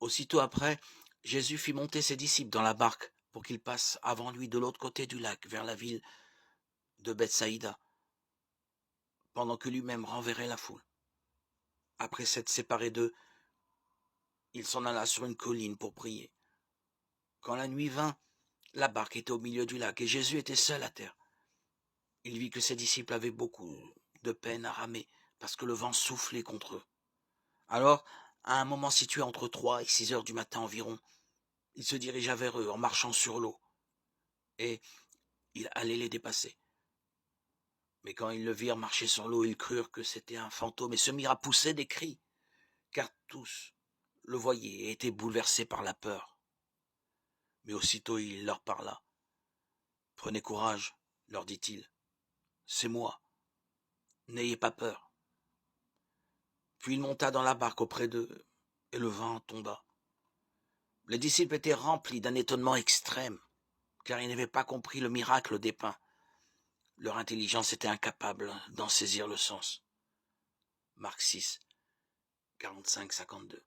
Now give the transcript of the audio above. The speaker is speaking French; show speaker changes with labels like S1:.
S1: Aussitôt après, Jésus fit monter ses disciples dans la barque pour qu'ils passent avant lui de l'autre côté du lac, vers la ville de Bethsaïda, pendant que lui-même renverrait la foule. Après s'être séparé d'eux, il s'en alla sur une colline pour prier. Quand la nuit vint, la barque était au milieu du lac et Jésus était seul à terre. Il vit que ses disciples avaient beaucoup de peine à ramer parce que le vent soufflait contre eux. Alors, à un moment situé entre 3 et 6 heures du matin environ, il se dirigea vers eux en marchant sur l'eau et il allait les dépasser. Mais quand ils le virent marcher sur l'eau, ils crurent que c'était un fantôme et se mirent à pousser des cris, car tous le voyaient et étaient bouleversés par la peur. Mais aussitôt il leur parla. « Prenez courage, leur dit-il, c'est moi, n'ayez pas peur. » Puis il monta dans la barque auprès d'eux, et le vent tomba. Les disciples étaient remplis d'un étonnement extrême, car ils n'avaient pas compris le miracle des pains. Leur intelligence était incapable d'en saisir le sens. Marc 6, 45-52.